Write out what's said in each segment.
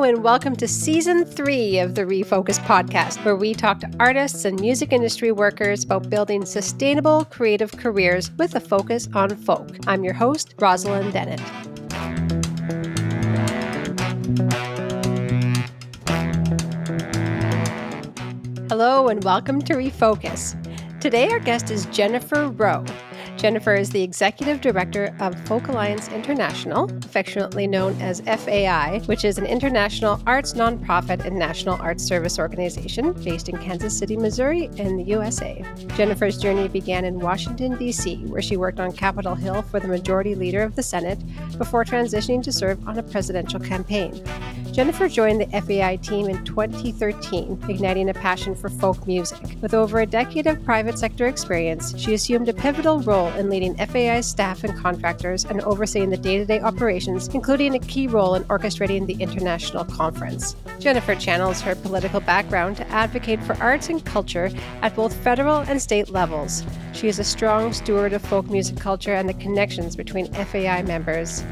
and welcome to Season 3 of the ReFolKUs podcast, where we talk to artists and music industry workers about building sustainable, creative careers with a focus on folk. I'm your host, Rosalind Dennett. Hello and welcome to ReFolKUs. Today our guest is Jennifer Roe. Jennifer is the Executive Director of Folk Alliance International, affectionately known as FAI, which is an international arts nonprofit and national arts service organization based in Kansas City, Missouri, in the USA. Jennifer's journey began in Washington, D.C., where she worked on Capitol Hill for the Majority Leader of the Senate before transitioning to serve on a presidential campaign. Jennifer joined the FAI team in 2013, igniting a passion for folk music. With over a decade of private sector experience, she assumed a pivotal role in leading FAI's staff and contractors and overseeing the day-to-day operations, including a key role in orchestrating the international conference. Jennifer channels her political background to advocate for arts and culture at both federal and state levels. She is a strong steward of folk music culture and the connections between FAI members.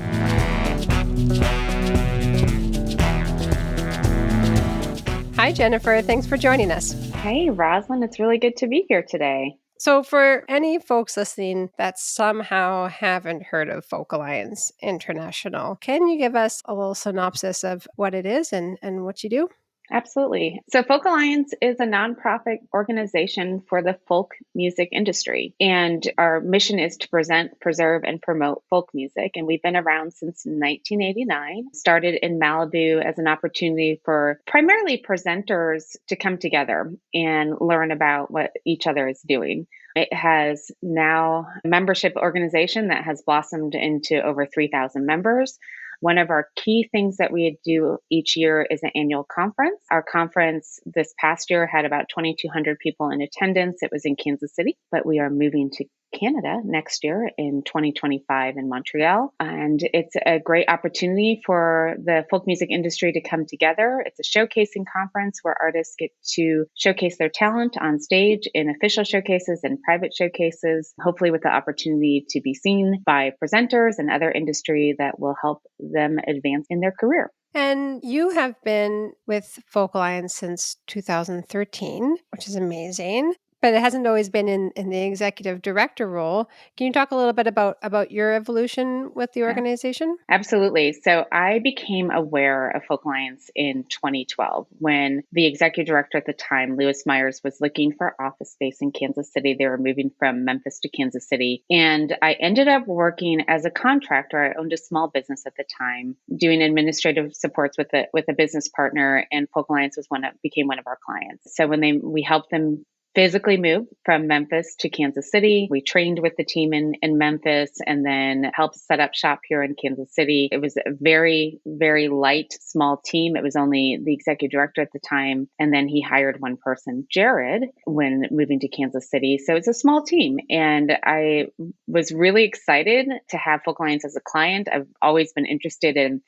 Hi, Jennifer. Thanks for joining us. Hey, Rosalind. It's really good to be here today. So for any folks listening that somehow haven't heard of Folk Alliance International, can you give us a little synopsis of what it is and what you do? Absolutely. So Folk Alliance is a nonprofit organization for the folk music industry. And our mission is to present, preserve, and promote folk music. And we've been around since 1989, started in Malibu as an opportunity for primarily presenters to come together and learn about what each other is doing. It has now a membership organization that has blossomed into over 3,000 members. One of our key things that we do each year is an annual conference. Our conference this past year had about 2,200 people in attendance. It was in Kansas City, but we are moving to Canada next year in 2025 in Montreal. And it's a great opportunity for the folk music industry to come together. It's a showcasing conference where artists get to showcase their talent on stage in official showcases and private showcases, hopefully with the opportunity to be seen by presenters and other industry that will help them advance in their career. And you have been with Folk Alliance since 2013, which is amazing. But it hasn't always been in the executive director role. Can you talk a little bit about your evolution with the organization? Absolutely. So I became aware of Folk Alliance in 2012 when the executive director at the time, Lewis Myers, was looking for office space in Kansas City. They were moving from Memphis to Kansas City. And I ended up working as a contractor. I owned a small business at the time, doing administrative supports with a business partner, and Folk Alliance became one of our clients. So when we helped them physically moved from Memphis to Kansas City. We trained with the team in Memphis and then helped set up shop here in Kansas City. It was a very, very light, small team. It was only the executive director at the time. And then he hired one person, Jared, when moving to Kansas City. So it's a small team. And I was really excited to have Folk Alliance as a client. I've always been interested in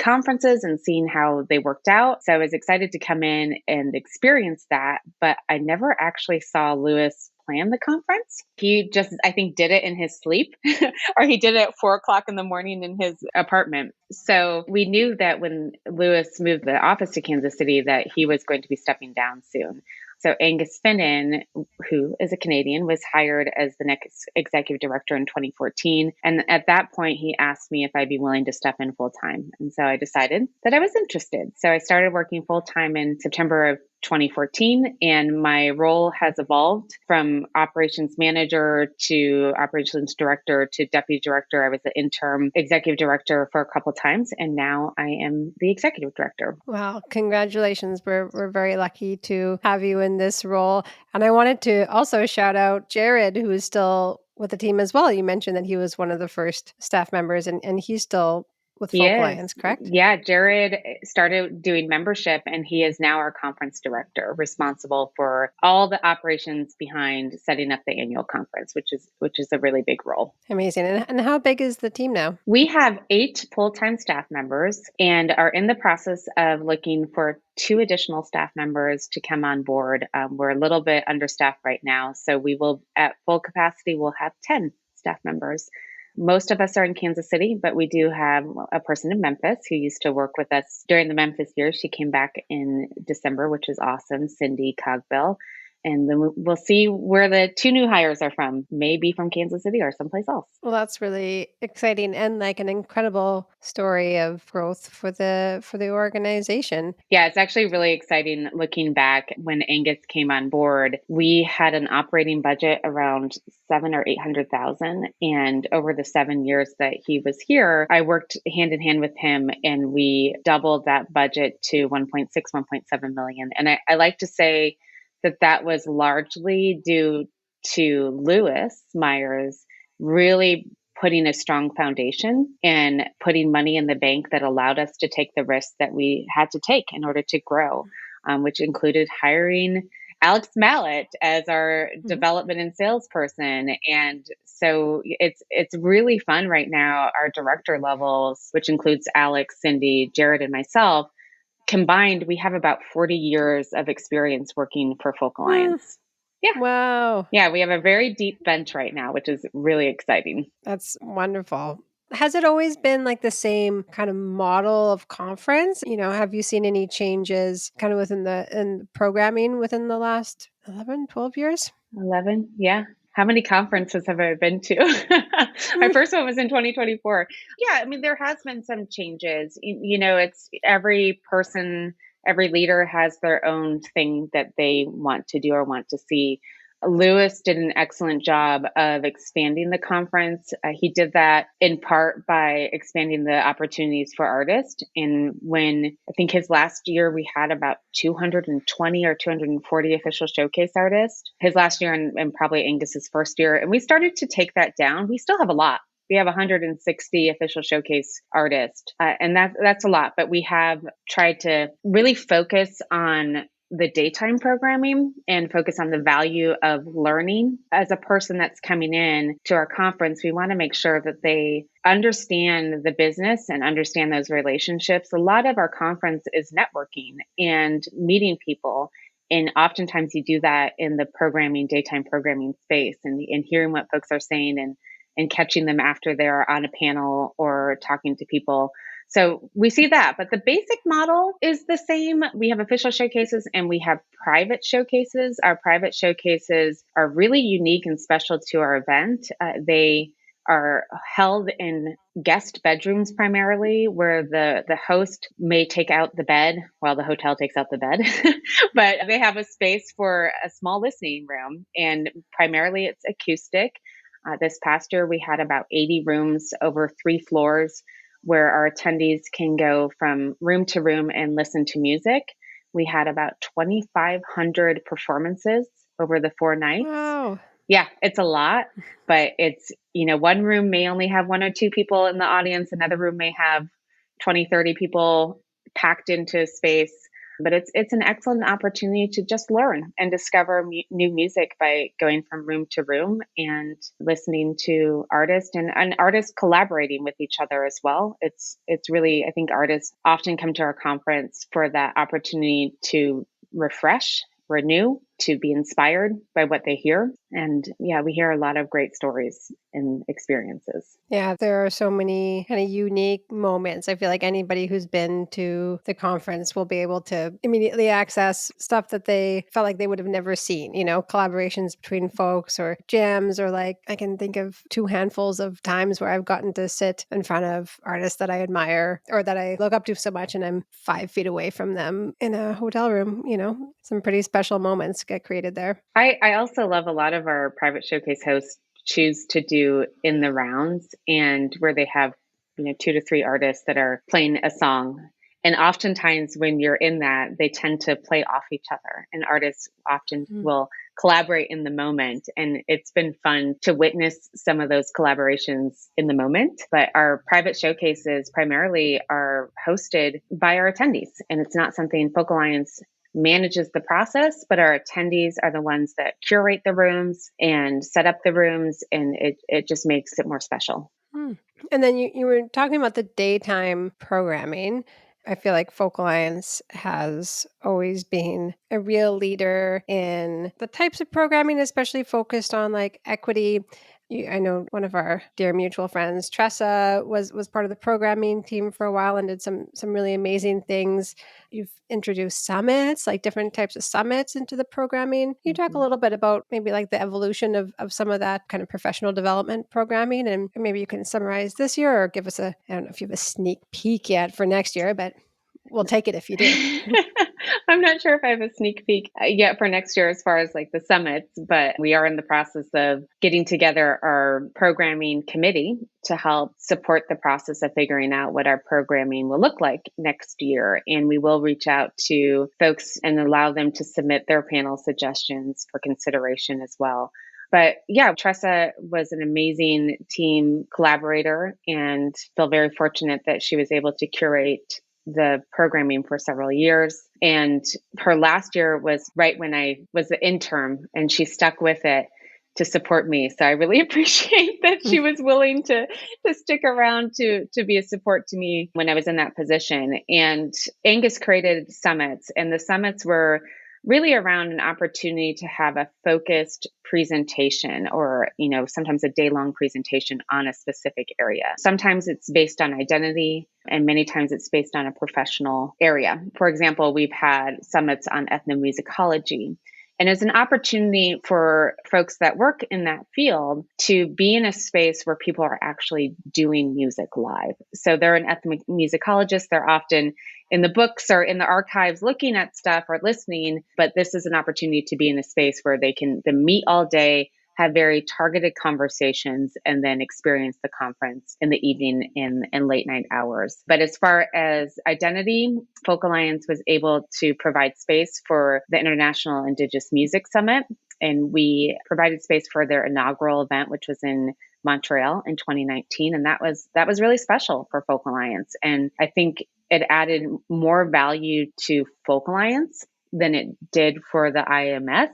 conferences and seeing how they worked out. So I was excited to come in and experience that, but I never actually saw Lewis plan the conference. He just, I think, did it in his sleep or he did it at 4:00 in the morning in his apartment. So we knew that when Lewis moved the office to Kansas City that he was going to be stepping down soon. So Angus Finnan, who is a Canadian, was hired as the next executive director in 2014. And at that point, he asked me if I'd be willing to step in full time. And so I decided that I was interested. So I started working full time in September of 2014, and my role has evolved from operations manager to operations director to deputy director. I was the interim executive director for a couple of times, and now I am the executive director. Wow, congratulations. We're very lucky to have you in this role. And I wanted to also shout out Jared, who is still with the team as well. You mentioned that he was one of the first staff members, and he's still with Folk Alliance, correct? Yeah, Jared started doing membership and he is now our conference director, responsible for all the operations behind setting up the annual conference, which is a really big role. Amazing. And how big is the team now? We have 8 full-time staff members and are in the process of looking for 2 additional staff members to come on board. We're a little bit understaffed right now, so we will, at full capacity, we'll have 10 staff members. Most of us are in Kansas City, but we do have a person in Memphis who used to work with us during the Memphis years. She came back in December, which is awesome, Cindy Cogbill. And then we'll see where the two new hires are from, maybe from Kansas City or someplace else. Well, that's really exciting and like an incredible story of growth for the organization. Yeah, it's actually really exciting looking back. When Angus came on board, we had an operating budget around 7 or 800,000. And over the 7 years that he was here, I worked hand in hand with him and we doubled that budget to 1.6, 1.7 million. And I like to say that that was largely due to Lewis Myers really putting a strong foundation and putting money in the bank that allowed us to take the risks that we had to take in order to grow, which included hiring Alex Mallet as our Mhm. development and salesperson. And so it's really fun right now. Our director levels, which includes Alex, Cindy, Jared, and myself, combined, we have about 40 years of experience working for Folk Mm, Alliance. Yeah. wow. Yeah, we have a very deep bench right now, which is really exciting. That's wonderful. Has it always been like the same kind of model of conference? Have you seen any changes kind of within the in programming within the last 11, 12 years? 11, yeah. How many conferences have I been to? My Mm, first one was in 2024. Yeah, I mean, there has been some changes. It's every person, every leader has their own thing that they want to do or want to see. Lewis did an excellent job of expanding the conference. He did that in part by expanding the opportunities for artists. And when I think his last year, we had about 220 or 240 official showcase artists. His last year and probably Angus's first year. And we started to take that down. We still have a lot. We have 160 official showcase artists, and that's a lot. But we have tried to really focus on the daytime programming and focus on the value of learning. As a person that's coming in to our conference, we want to make sure that they understand the business and understand those relationships. A lot of our conference is networking and meeting people. And oftentimes you do that in the daytime programming space and hearing what folks are saying and catching them after they're on a panel or talking to people. So we see that, but the basic model is the same. We have official showcases and we have private showcases. Our private showcases are really unique and special to our event. They are held in guest bedrooms primarily, where the host may take out the bed while the hotel takes out the bed, but they have a space for a small listening room, and primarily it's acoustic. This past year, we had about 80 rooms over 3 floors where our attendees can go from room to room and listen to music. We had about 2,500 performances over the 4 nights. wow. Yeah, it's a lot, but one room may only have 1 or 2 people in the audience, another room may have 20, 30 people packed into space. But it's an excellent opportunity to just learn and discover new music by going from room to room and listening to artists and artists collaborating with each other as well. It's really, I think artists often come to our conference for that opportunity to refresh, renew, to be inspired by what they hear. And yeah, we hear a lot of great stories and experiences. Yeah, there are so many kind of unique moments. I feel like anybody who's been to the conference will be able to immediately access stuff that they felt like they would have never seen, collaborations between folks or jams, or like I can think of two handfuls of times where I've gotten to sit in front of artists that I admire or that I look up to so much and I'm 5 feet away from them in a hotel room. Some pretty special moments get created there. I also love a lot of our private showcase hosts choose to do in the rounds and where they have, 2 to 3 artists that are playing a song. And oftentimes when you're in that, they tend to play off each other and artists often Mm. will collaborate in the moment. And it's been fun to witness some of those collaborations in the moment. But our private showcases primarily are hosted by our attendees. And it's not something Folk Alliance manages the process, but our attendees are the ones that curate the rooms and set up the rooms, and it just makes it more special. Hmm. And then you were talking about the daytime programming. I feel like Folk Alliance has always been a real leader in the types of programming, especially focused on like equity. I know one of our dear mutual friends, Tressa, was part of the programming team for a while and did some really amazing things. You've introduced summits, like different types of summits into the programming. Can you talk a little bit about maybe like the evolution of some of that kind of professional development programming? And maybe you can summarize this year or give us I don't know if you have a sneak peek yet for next year, but we'll take it if you do. I'm not sure if I have a sneak peek yet for next year as far as like the summits, but we are in the process of getting together our programming committee to help support the process of figuring out what our programming will look like next year. And we will reach out to folks and allow them to submit their panel suggestions for consideration as well. But yeah, Tressa was an amazing team collaborator and feel very fortunate that she was able to curate the programming for several years. And her last year was right when I was the intern, and she stuck with it to support me. So I really appreciate that she was willing to stick around to be a support to me when I was in that position. And Angus created summits, and the summits were really around an opportunity to have a focused presentation or, sometimes a day-long presentation on a specific area. Sometimes it's based on identity, and many times it's based on a professional area. For example, we've had summits on ethnomusicology. And it's an opportunity for folks that work in that field to be in a space where people are actually doing music live. So they're an ethnomusicologist. They're often in the books or in the archives looking at stuff or listening, but this is an opportunity to be in a space where they can meet all day, have very targeted conversations, and then experience the conference in the evening and late night hours. But as far as identity, Folk Alliance was able to provide space for the International Indigenous Music Summit, and we provided space for their inaugural event, which was in Montreal in 2019. And that was really special for Folk Alliance. And I think it added more value to Folk Alliance than it did for the IMS.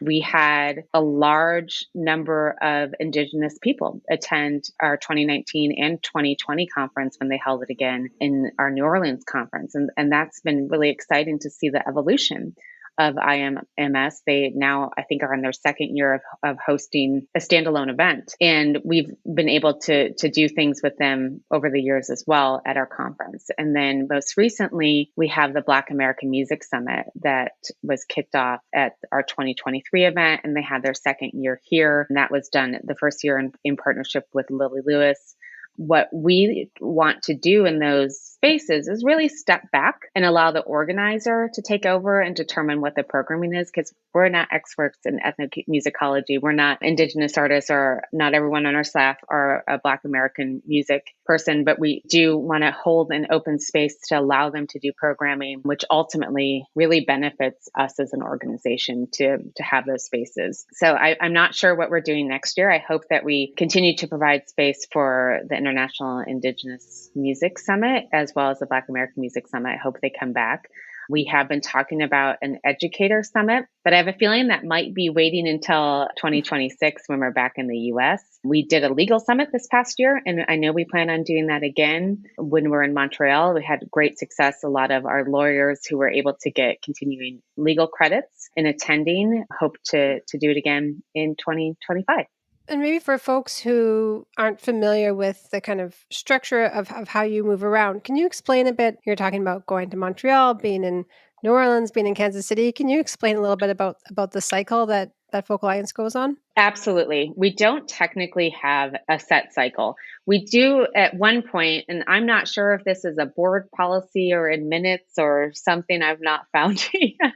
We had a large number of Indigenous people attend our 2019 and 2020 conference when they held it again in our New Orleans conference. And that's been really exciting to see the evolution of IMS. They now, I think, are in their second year of hosting a standalone event. And we've been able to do things with them over the years as well at our conference. And then most recently, we have the Black American Music Summit that was kicked off at our 2023 event. And they had their second year here. And that was done the first year in partnership with Lily Lewis. What we want to do in those spaces is really step back and allow the organizer to take over and determine what the programming is, because we're not experts in ethnomusicology. We're not Indigenous artists, or not everyone on our staff are a Black American music person, but we do want to hold an open space to allow them to do programming, which ultimately really benefits us as an organization to have those spaces. So I'm not sure what we're doing next year. I hope that we continue to provide space for the International Indigenous Music Summit, as well as the Black American Music Summit. I hope they come back. We have been talking about an educator summit, but I have a feeling that might be waiting until 2026 when we're back in the US. We did a legal summit this past year, and I know we plan on doing that again when we're in Montreal. We had great success. A lot of our lawyers who were able to get continuing legal credits in attending hope to do it again in 2025. And maybe for folks who aren't familiar with the kind of structure of how you move around, can you explain a bit? You're talking about going to Montreal, being in New Orleans, being in Kansas City. Can you explain a little bit about the cycle that Folk Alliance goes on? Absolutely. We don't technically have a set cycle. We do at one point, and I'm not sure if this is a board policy or in minutes or something I've not found yet,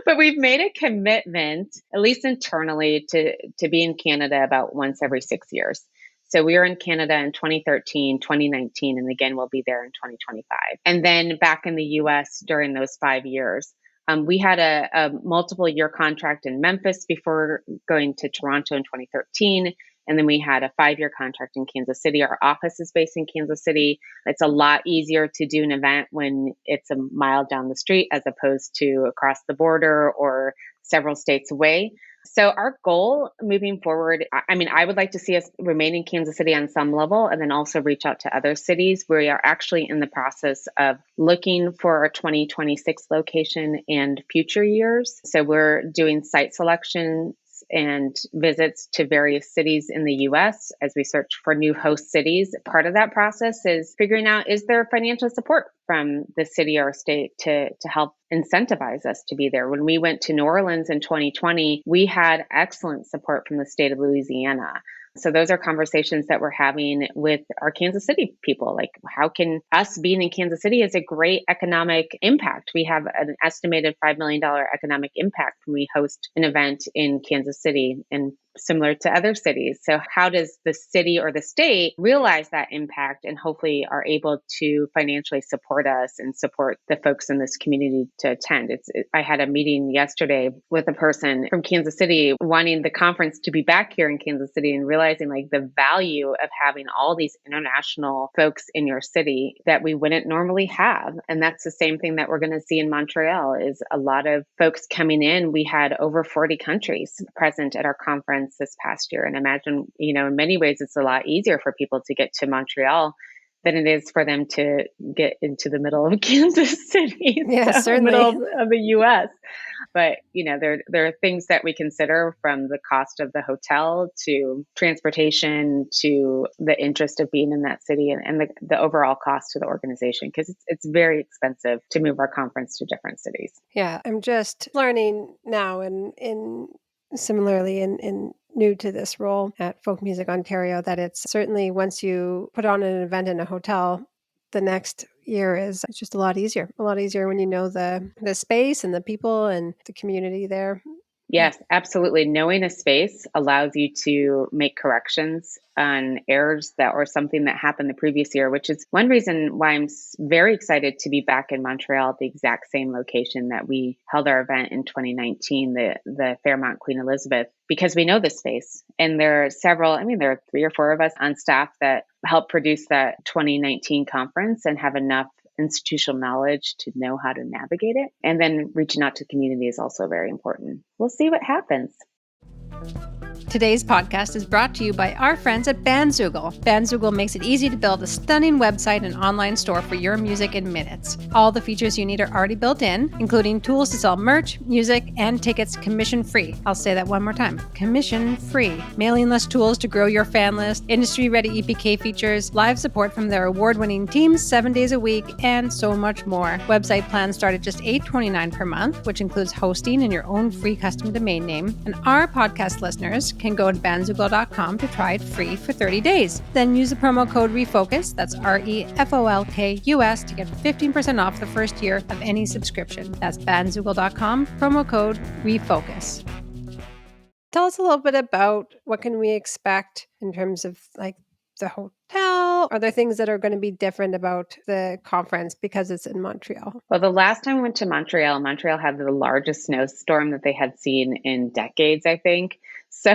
but we've made a commitment, at least internally, to be in Canada about once every 6 years. So we were in Canada in 2013, 2019, and again, we'll be there in 2025. And then back in the US during those 5 years. We had a multiple year contract in Memphis before going to Toronto in 2013. And then we had a 5-year contract in Kansas City. Our office is based in Kansas City. It's a lot easier to do an event when it's a mile down the street as opposed to across the border or several states away. So our goal moving forward, I would like to see us remain in Kansas City on some level and then also reach out to other cities. We are actually in the process of looking for our 2026 location and future years. So we're doing site selections and visits to various cities in the US as we search for new host cities. Part of that process is figuring out, is there financial support from the city or state to help incentivize us to be there? When we went to New Orleans in 2020, we had excellent support from the state of Louisiana. So those are conversations that we're having with our Kansas City people. Like, how can us being in Kansas City is a great economic impact? We have an estimated $5 million economic impact when we host an event in Kansas City, and similar to other cities. So how does the city or the state realize that impact and hopefully are able to financially support us and support the folks in this community to attend? I had a meeting yesterday with a person from Kansas City wanting the conference to be back here in Kansas City and realizing like the value of having all these international folks in your city that we wouldn't normally have. And that's the same thing that we're going to see in Montreal, is a lot of folks coming in. We had over 40 countries present at our conference this past year. And imagine, in many ways, it's a lot easier for people to get to Montreal than it is for them to get into the middle of Kansas City, Yeah, so certainly. middle of the US. But, there are things that we consider, from the cost of the hotel to transportation to the interest of being in that city, and the overall cost to the organization, because it's very expensive to move our conference to different cities. Yeah, I'm just learning now, and similarly in new to this role at Folk Music Ontario, that it's certainly, once you put on an event in a hotel, the next year it's just a lot easier when you know the space and the people and the community there. Yes, absolutely. Knowing a space allows you to make corrections on errors or something that happened the previous year, which is one reason why I'm very excited to be back in Montreal at the exact same location that we held our event in 2019, the Fairmont Queen Elizabeth, because we know the space. And there are there are 3 or 4 of us on staff that helped produce that 2019 conference and have enough institutional knowledge to know how to navigate it. And then reaching out to the community is also very important. We'll see what happens. Today's podcast is brought to you by our friends at Bandzoogle. Bandzoogle makes it easy to build a stunning website and online store for your music in minutes. All the features you need are already built in, including tools to sell merch, music, and tickets commission-free. I'll say that one more time. Commission-free. Mailing list tools to grow your fan list, industry-ready EPK features, live support from their award-winning teams 7 days a week, and so much more. Website plans start at just $8.29 per month, which includes hosting and your own free custom domain name. And our podcast listeners can go to bandzoogle.com to try it free for 30 days. Then use the promo code ReFolkus, that's ReFolkus, to get 15% off the first year of any subscription. That's bandzoogle.com, promo code ReFolkus. Tell us a little bit about what can we expect in terms of like the hotel. Are there things that are going to be different about the conference because it's in Montreal? Well, the last time we went to Montreal had the largest snowstorm that they had seen in decades, I think. So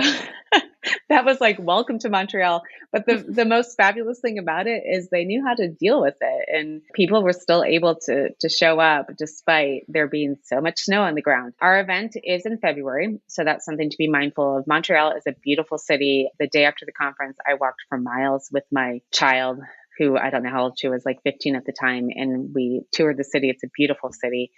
that was like, welcome to Montreal. But the most fabulous thing about it is they knew how to deal with it. And people were still able to show up despite there being so much snow on the ground. Our event is in February, so that's something to be mindful of. Montreal is a beautiful city. The day after the conference, I walked for miles with my child, who I don't know how old she was, like 15 at the time. And we toured the city. It's a beautiful city.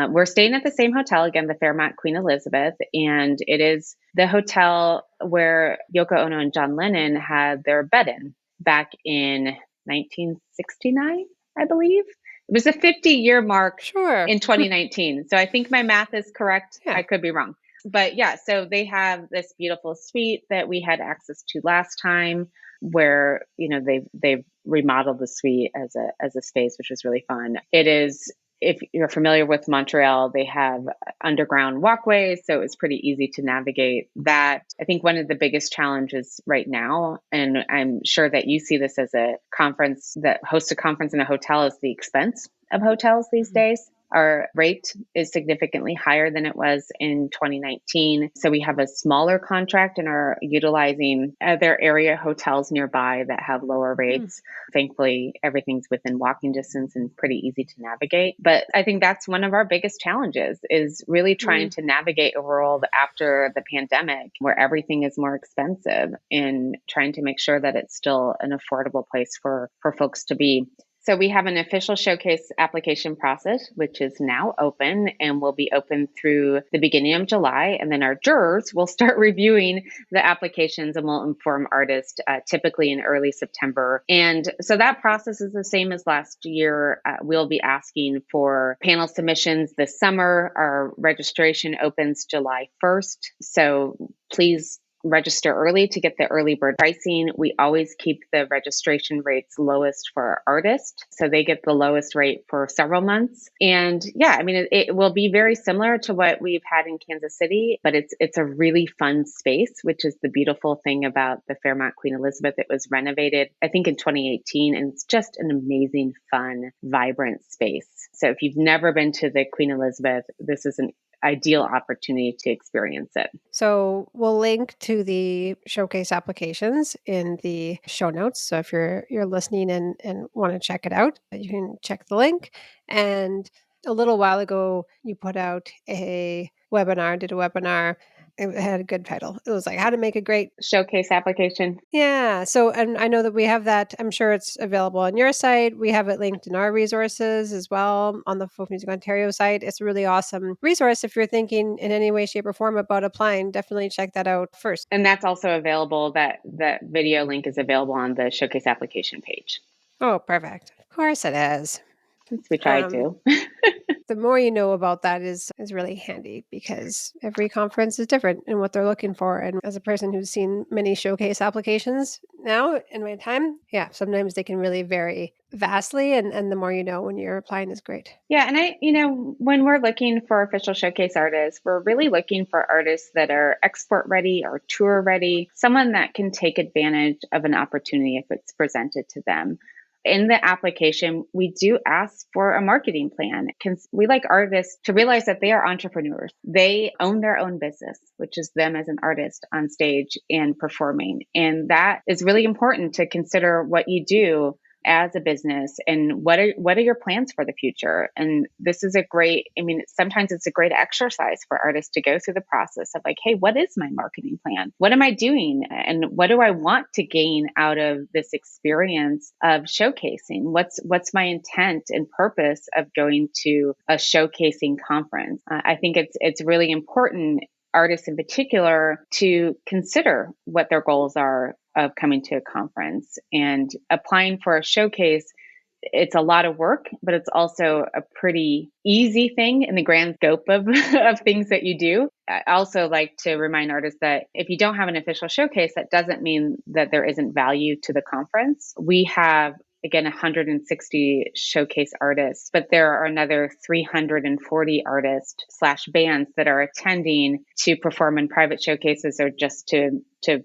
We're staying at the same hotel, again, the Fairmont Queen Elizabeth, and it is the hotel where Yoko Ono and John Lennon had their bed-in back in 1969, I believe. It was a 50-year mark in 2019. So I think my math is correct. Yeah. I could be wrong. But yeah, so they have this beautiful suite that we had access to last time, where, they've remodeled the suite as a space, which was really fun. It is, if you're familiar with Montreal, they have underground walkways, so it's pretty easy to navigate that. I think one of the biggest challenges right now, and I'm sure that you see this as a conference that hosts a conference in a hotel, is the expense of hotels these days. Our rate is significantly higher than it was in 2019. So we have a smaller contract and are utilizing other area hotels nearby that have lower rates. Thankfully, everything's within walking distance and pretty easy to navigate. But I think that's one of our biggest challenges, is really trying to navigate a world after the pandemic where everything is more expensive, and trying to make sure that it's still an affordable place for folks to be. So we have an official showcase application process, which is now open and will be open through the beginning of July. And then our jurors will start reviewing the applications and will inform artists typically in early September. And so that process is the same as last year. We'll be asking for panel submissions this summer. Our registration opens July 1st. So please register early to get the early bird pricing. We always keep the registration rates lowest for our artists, so they get the lowest rate for several months. And yeah, I mean, it will be very similar to what we've had in Kansas City, but it's a really fun space, which is the beautiful thing about the Fairmont Queen Elizabeth. It was renovated, I think, in 2018, and it's just an amazing, fun, vibrant space. So if you've never been to the Queen Elizabeth, this is an ideal opportunity to experience it. So we'll link to the showcase applications in the show notes. So if you're listening and want to check it out, you can check the link. And a little while ago, you put out did a webinar. It had a good title. It was like how to make a great showcase application. Yeah. So, and I know that we have that. I'm sure it's available on your site. We have it linked in our resources as well on the Folk Music Ontario site. It's a really awesome resource. If you're thinking in any way, shape, or form about applying, definitely check that out first. And that's also available. That video link is available on the showcase application page. Oh, perfect. Of course it is. Since we tried to. The more you know about that is really handy because every conference is different in what they're looking for. And as a person who's seen many showcase applications now in my time, yeah, sometimes they can really vary vastly. And the more you know when you're applying is great. Yeah. And when we're looking for official showcase artists, we're really looking for artists that are export ready or tour ready, someone that can take advantage of an opportunity if it's presented to them. In the application, we do ask for a marketing plan because we like artists to realize that they are entrepreneurs. They own their own business, which is them as an artist on stage and performing. And that is really important to consider what you do as a business and what are your plans for the future. And this is sometimes it's a great exercise for artists to go through the process of like, hey, what is my marketing plan? What am I doing? And what do I want to gain out of this experience of showcasing? What's my intent and purpose of going to a showcasing conference? I think it's really important, artists in particular, to consider what their goals are of coming to a conference. And applying for a showcase, it's a lot of work, but it's also a pretty easy thing in the grand scope of, of things that you do. I also like to remind artists that if you don't have an official showcase, that doesn't mean that there isn't value to the conference. We have, again, 160 showcase artists, but there are another 340 artists/bands that are attending to perform in private showcases or just to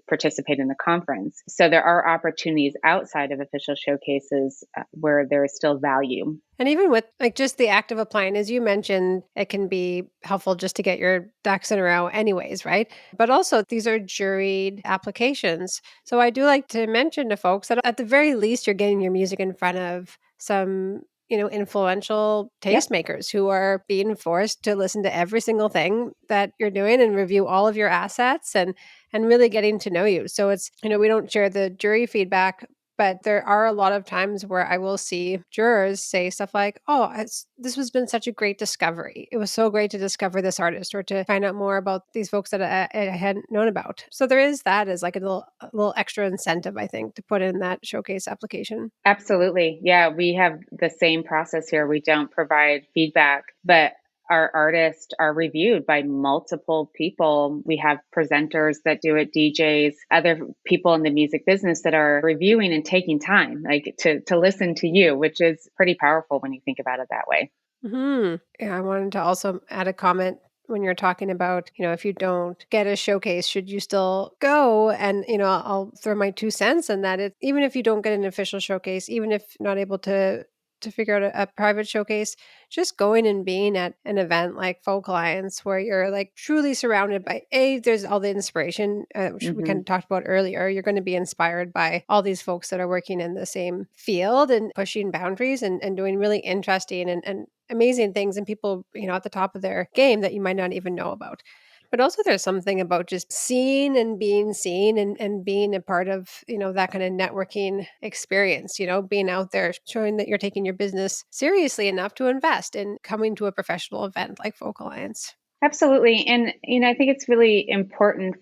participate in the conference. So there are opportunities outside of official showcases where there is still value. And even with like just the act of applying, as you mentioned, it can be helpful just to get your ducks in a row anyways, right? But also these are juried applications. So I do like to mention to folks that at the very least, you're getting your music in front of some influential tastemakers who are being forced to listen to every single thing that you're doing and review all of your assets and really getting to know you. So it's, we don't share the jury feedback, but there are a lot of times where I will see jurors say stuff like, oh, this has been such a great discovery. It was so great to discover this artist or to find out more about these folks that I hadn't known about. So there is that as like a little extra incentive, I think, to put in that showcase application. Absolutely. Yeah, we have the same process here. We don't provide feedback, but our artists are reviewed by multiple people. We have presenters that do it, DJs, other people in the music business that are reviewing and taking time like to listen to you, which is pretty powerful when you think about it that way. Mm-hmm. Yeah, I wanted to also add a comment when you're talking about, if you don't get a showcase, should you still go? And, I'll throw my 2 cents in that. Even if you don't get an official showcase, even if not able to figure out a private showcase, just going and being at an event like Folk Alliance where you're like truly surrounded by there's all the inspiration, which we kind of talked about earlier. You're going to be inspired by all these folks that are working in the same field and pushing boundaries and doing really interesting and amazing things and people, at the top of their game that you might not even know about. But also there's something about just seeing and being seen and being a part of, that kind of networking experience, being out there, showing that you're taking your business seriously enough to invest in coming to a professional event like Folk Alliance. Absolutely. And, I think it's really important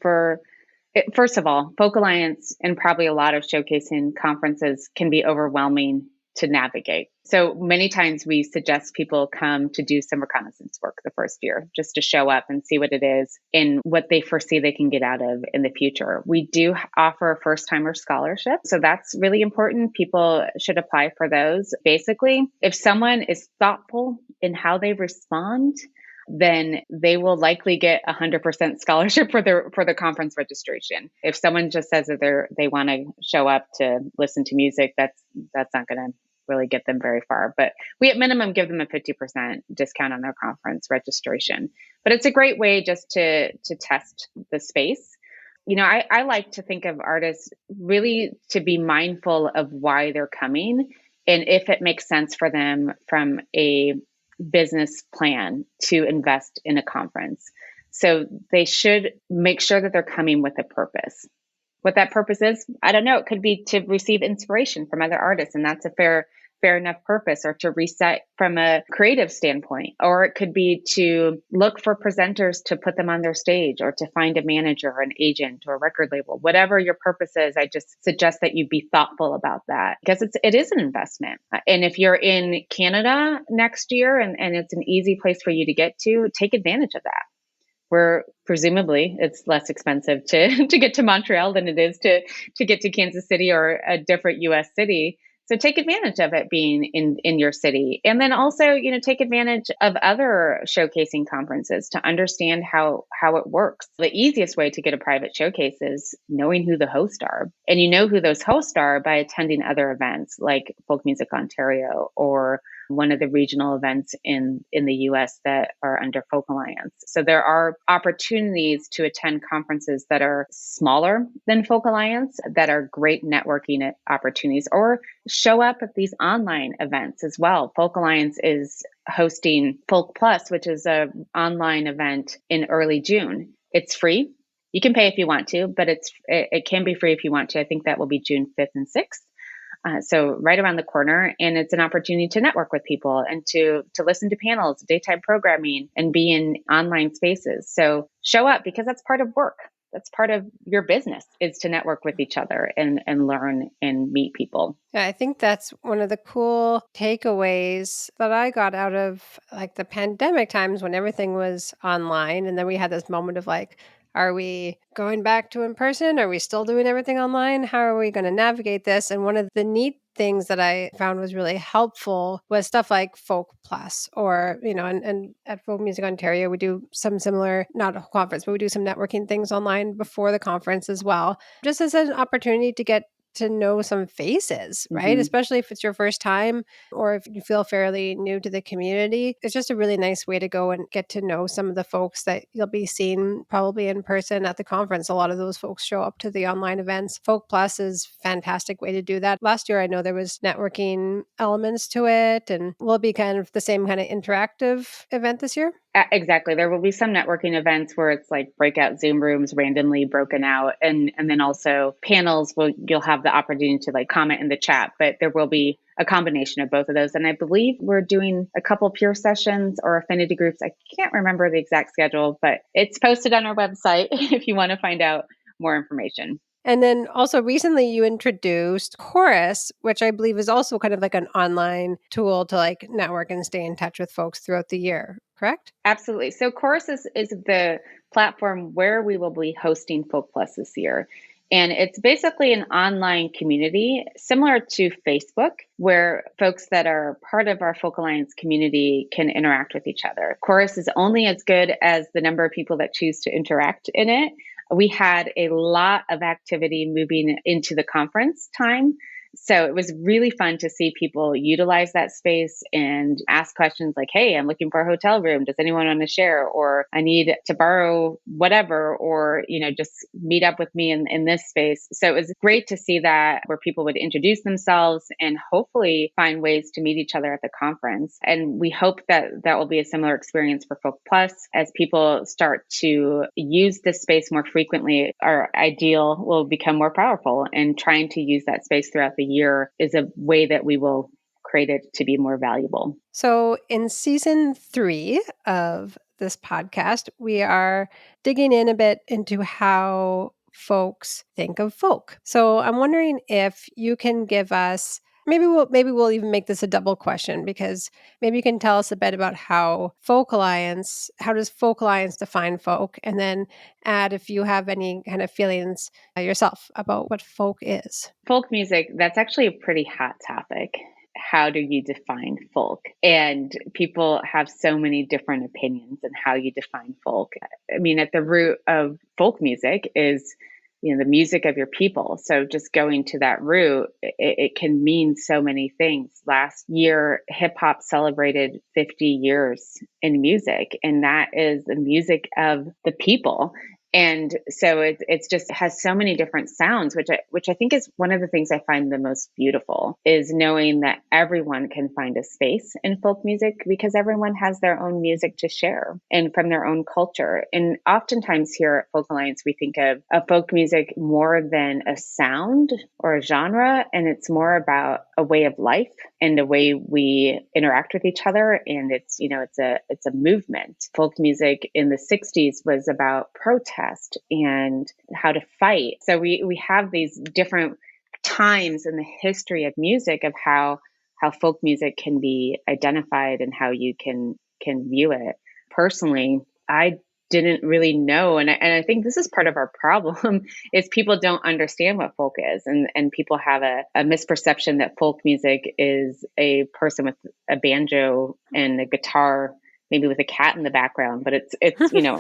first of all, Folk Alliance and probably a lot of showcasing conferences can be overwhelming to navigate. So many times we suggest people come to do some reconnaissance work the first year, just to show up and see what it is and what they foresee they can get out of in the future. We do offer a first timer scholarship. So that's really important. People should apply for those. Basically, if someone is thoughtful in how they respond, then they will likely get 100% scholarship for the conference registration. If someone just says that they want to show up to listen to music, that's not going to really get them very far. But we at minimum give them a 50% discount on their conference registration. But it's a great way just to test the space. I like to think of artists really to be mindful of why they're coming and if it makes sense for them from a business plan to invest in a conference. So they should make sure that they're coming with a purpose. What that purpose is, I don't know. It could be to receive inspiration from other artists, and that's a fair enough purpose, or to reset from a creative standpoint, or it could be to look for presenters to put them on their stage, or to find a manager or an agent or a record label. Whatever your purpose is, I just suggest that you be thoughtful about that, because it is an investment. And if you're in Canada next year and it's an easy place for you to get to, take advantage of that. Where presumably it's less expensive to get to Montreal than it is to get to Kansas City or a different US city. So take advantage of it being in your city. And then also, take advantage of other showcasing conferences to understand how it works. The easiest way to get a private showcase is knowing who the hosts are. And you know who those hosts are by attending other events like Folk Music Ontario or one of the regional events in the US that are under Folk Alliance. So there are opportunities to attend conferences that are smaller than Folk Alliance that are great networking opportunities, or show up at these online events as well. Folk Alliance is hosting Folk Plus, which is an online event in early June. It's free. You can pay if you want to, but it can be free if you want to. I think that will be June 5th and 6th. So right around the corner, and it's an opportunity to network with people and to listen to panels, daytime programming, and be in online spaces. So show up, because that's part of work. That's part of your business, is to network with each other and learn and meet people. Yeah, I think that's one of the cool takeaways that I got out of like the pandemic times when everything was online. And then we had this moment of like, are we going back to in person? Are we still doing everything online? How are we going to navigate this? And one of the neat things that I found was really helpful was stuff like Folk Plus, or, and at Folk Music Ontario, we do some similar, not a conference, but we do some networking things online before the conference as well, just as an opportunity to get to know some faces, right? Mm-hmm. Especially if it's your first time or if you feel fairly new to the community. It's just a really nice way to go and get to know some of the folks that you'll be seeing probably in person at the conference. A lot of those folks show up to the online events. Folk Plus is a fantastic way to do that. Last year, I know there was networking elements to it, and will be kind of the same kind of interactive event this year. Exactly. There will be some networking events where it's like breakout Zoom rooms randomly broken out. And then also panels you'll have the opportunity to like comment in the chat, but there will be a combination of both of those. And I believe we're doing a couple peer sessions or affinity groups. I can't remember the exact schedule, but it's posted on our website if you want to find out more information. And then also recently you introduced Chorus, which I believe is also kind of like an online tool to like network and stay in touch with folks throughout the year, correct? Absolutely. So Chorus is the platform where we will be hosting Folk Plus this year. And it's basically an online community similar to Facebook, where folks that are part of our Folk Alliance community can interact with each other. Chorus is only as good as the number of people that choose to interact in it. We had a lot of activity moving into the conference time. So it was really fun to see people utilize that space and ask questions like, hey, I'm looking for a hotel room. Does anyone want to share? Or I need to borrow whatever, or, just meet up with me in this space. So it was great to see that, where people would introduce themselves and hopefully find ways to meet each other at the conference. And we hope that that will be a similar experience for Folk Plus as people start to use this space more frequently. Our ideal will become more powerful, and trying to use that space throughout the year is a way that we will create it to be more valuable. So in season 3 of this podcast, we are digging in a bit into how folks think of folk. So I'm wondering if you can give us, maybe we'll even make this a double question, because maybe you can tell us a bit about how does Folk Alliance define folk, and then add if you have any kind of feelings yourself about what folk is. Folk music, that's actually a pretty hot topic. How do you define folk? And people have so many different opinions on how you define folk. I mean, at the root of folk music is, the music of your people. So just going to that root, it can mean so many things. Last year, hip hop celebrated 50 years in music, and that is the music of the people. And so it's just has so many different sounds, which I think is one of the things I find the most beautiful, is knowing that everyone can find a space in folk music, because everyone has their own music to share and from their own culture. And oftentimes here at Folk Alliance, we think of folk music more than a sound or a genre, and it's more about a way of life and the way we interact with each other. And it's a movement. Folk music in the 60s was about protest and how to fight. So we have these different times in the history of music of how folk music can be identified and how you can view it. Personally, I didn't really know. And I think this is part of our problem is people don't understand what folk is. And people have a misperception that folk music is a person with a banjo and a guitar, maybe with a cat in the background, but it's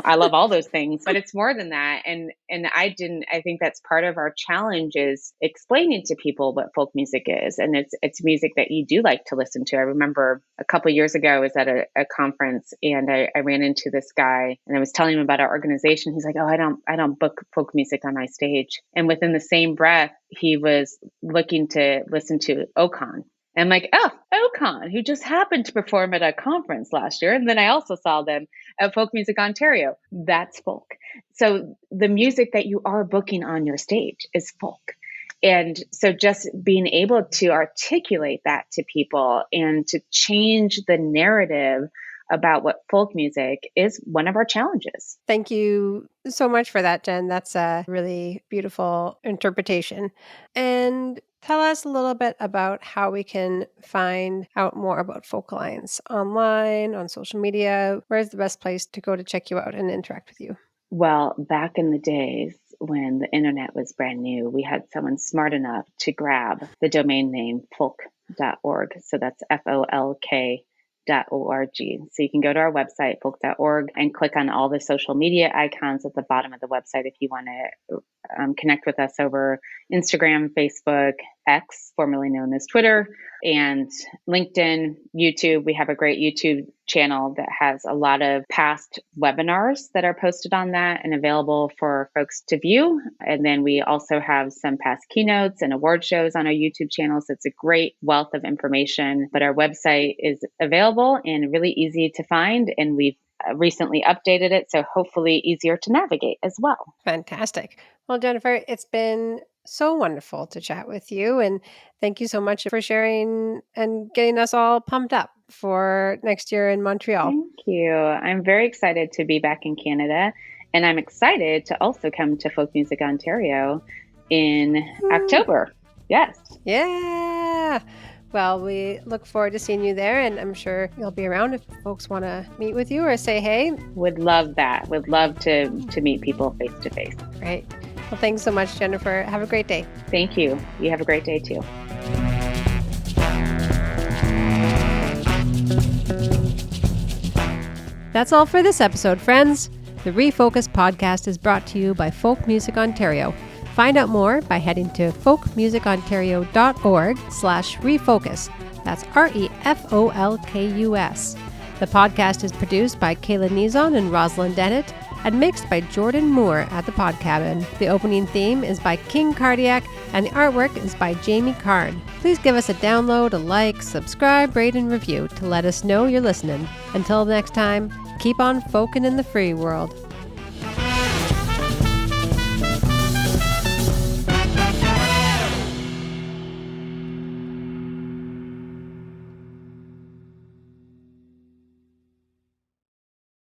I love all those things, but it's more than that. And I think that's part of our challenge, is explaining to people what folk music is. And it's music that you do like to listen to. I remember a couple of years ago, I was at a conference, and I ran into this guy, and I was telling him about our organization. He's like, oh, I don't book folk music on my stage. And within the same breath, he was looking to listen to Ocon. I'm like, oh, Ocon, who just happened to perform at a conference last year. And then I also saw them at Folk Music Ontario. That's folk. So the music that you are booking on your stage is folk. And so just being able to articulate that to people and to change the narrative about what folk music is one of our challenges. Thank you so much for that, Jen. That's a really beautiful interpretation. And tell us a little bit about how we can find out more about Folk Alliance online, on social media. Where's the best place to go to check you out and interact with you? Well, back in the days when the internet was brand new, we had someone smart enough to grab the domain name folk.org. So that's FOLK.org. So you can go to our website, folk.org, and click on all the social media icons at the bottom of the website if you want to connect with us over Instagram, Facebook, X, formerly known as Twitter, and LinkedIn, YouTube. We have a great YouTube channel that has a lot of past webinars that are posted on that and available for folks to view. And then we also have some past keynotes and award shows on our YouTube channel. So it's a great wealth of information. But our website is available and really easy to find. And we've recently updated it, so hopefully easier to navigate as well. Fantastic. Well, Jennifer, it's been so wonderful to chat with you. And thank you so much for sharing and getting us all pumped up for next year in Montreal. Thank you. I'm very excited to be back in Canada. And I'm excited to also come to Folk Music Ontario in October. Yes. Yeah. Well, we look forward to seeing you there, and I'm sure you'll be around if folks want to meet with you or say hey. Would love that. Would love to meet people face to face. Great. Well, thanks so much, Jennifer. Have a great day. Thank you. You have a great day too. That's all for this episode, friends. The ReFocus podcast is brought to you by Folk Music Ontario, Find out more by heading to folkmusicontario.org/refocus. That's ReFolkus. The podcast is produced by Kayla Nizon and Rosalind Dennett and mixed by Jordan Moore at the Pod Cabin. The opening theme is by King Cardiac and the artwork is by Jamie Card. Please give us a download, a like, subscribe, rate, and review to let us know you're listening. Until next time, keep on folking in the free world.